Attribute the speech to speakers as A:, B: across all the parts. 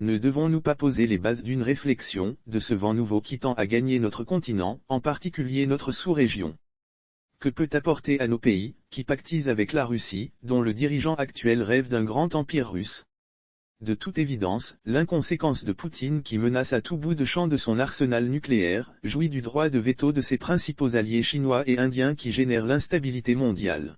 A: Ne devons-nous pas poser les bases d'une réflexion, de ce vent nouveau qui tend à gagner notre continent, en particulier notre sous-région? Que peut apporter à nos pays, qui pactisent avec la Russie, dont le dirigeant actuel rêve d'un grand empire russe? De toute évidence, l'inconséquence de Poutine qui menace à tout bout de champ de son arsenal nucléaire, jouit du droit de veto de ses principaux alliés chinois et indiens qui génèrent l'instabilité mondiale.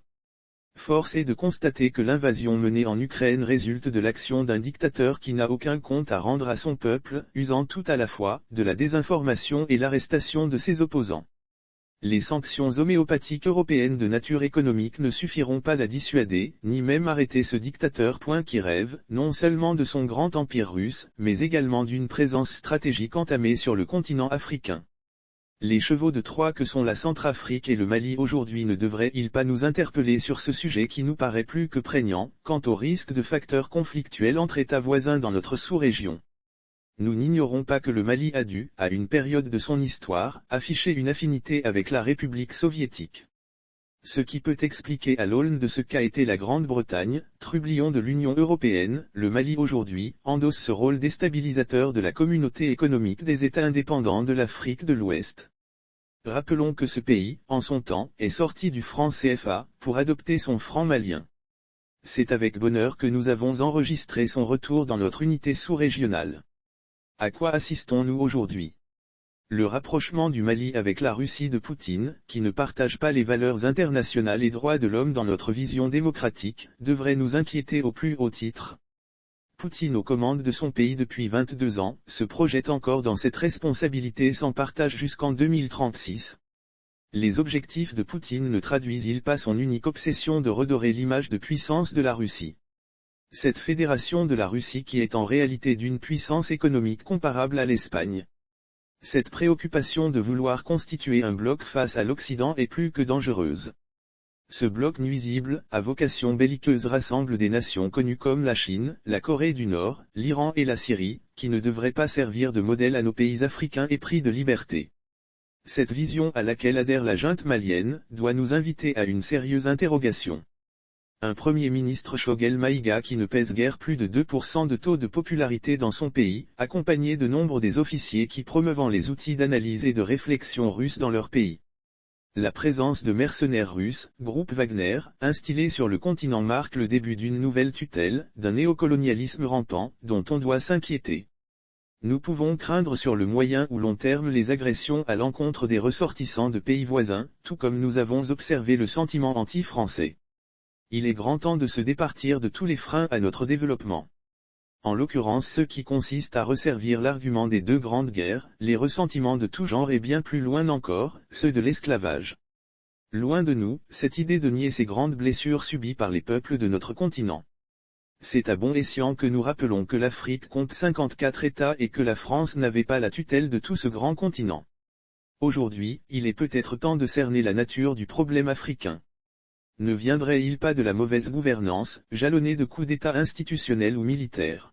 A: Force est de constater que l'invasion menée en Ukraine résulte de l'action d'un dictateur qui n'a aucun compte à rendre à son peuple, usant tout à la fois, de la désinformation et l'arrestation de ses opposants. Les sanctions homéopathiques européennes de nature économique ne suffiront pas à dissuader, ni même arrêter ce dictateur. Qui rêve, non seulement de son grand empire russe, mais également d'une présence stratégique entamée sur le continent africain. Les chevaux de Troie que sont la Centrafrique et le Mali aujourd'hui ne devraient-ils pas nous interpeller sur ce sujet qui nous paraît plus que prégnant, quant au risque de facteurs conflictuels entre États voisins dans notre sous-région? Nous n'ignorons pas que le Mali a dû, à une période de son histoire, afficher une affinité avec la République soviétique. Ce qui peut expliquer à l'aune de ce qu'a été la Grande-Bretagne, trublion de l'Union européenne, le Mali aujourd'hui, endosse ce rôle déstabilisateur de la communauté économique des États indépendants de l'Afrique de l'Ouest. Rappelons que ce pays, en son temps, est sorti du franc CFA, pour adopter son franc malien. C'est avec bonheur que nous avons enregistré son retour dans notre unité sous-régionale. À quoi assistons-nous aujourd'hui? Le rapprochement du Mali avec la Russie de Poutine, qui ne partage pas les valeurs internationales et droits de l'homme dans notre vision démocratique, devrait nous inquiéter au plus haut titre. Poutine aux commandes de son pays depuis 22 ans, se projette encore dans cette responsabilité sans partage jusqu'en 2036. Les objectifs de Poutine ne traduisent-ils pas son unique obsession de redorer l'image de puissance de la Russie? Cette fédération de la Russie qui est en réalité d'une puissance économique comparable à l'Espagne. Cette préoccupation de vouloir constituer un bloc face à l'Occident est plus que dangereuse. Ce bloc nuisible, à vocation belliqueuse rassemble des nations connues comme la Chine, la Corée du Nord, l'Iran et la Syrie, qui ne devraient pas servir de modèle à nos pays africains épris de liberté. Cette vision à laquelle adhère la junte malienne, doit nous inviter à une sérieuse interrogation. Un Premier ministre Choguel Maïga qui ne pèse guère plus de 2% de taux de popularité dans son pays, accompagné de nombre des officiers qui promeuvent les outils d'analyse et de réflexion russes dans leur pays. La présence de mercenaires russes, groupe Wagner, instillés sur le continent marque le début d'une nouvelle tutelle, d'un néocolonialisme rampant, dont on doit s'inquiéter. Nous pouvons craindre sur le moyen ou long terme les agressions à l'encontre des ressortissants de pays voisins, tout comme nous avons observé le sentiment anti-français. Il est grand temps de se départir de tous les freins à notre développement. En l'occurrence ceux qui consistent à resservir l'argument des deux grandes guerres, les ressentiments de tout genre et bien plus loin encore, ceux de l'esclavage. Loin de nous, cette idée de nier ces grandes blessures subies par les peuples de notre continent. C'est à bon escient que nous rappelons que l'Afrique compte 54 États et que la France n'avait pas la tutelle de tout ce grand continent. Aujourd'hui, il est peut-être temps de cerner la nature du problème africain. Ne viendrait-il pas de la mauvaise gouvernance, jalonnée de coups d'État institutionnels ou militaires?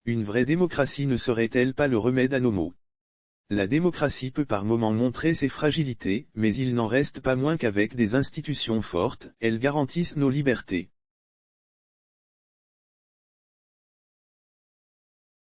A: Une vraie démocratie ne serait-elle pas le remède à nos maux? La démocratie peut par moments montrer ses fragilités, mais il n'en reste pas moins qu'avec des institutions fortes, elles garantissent nos libertés.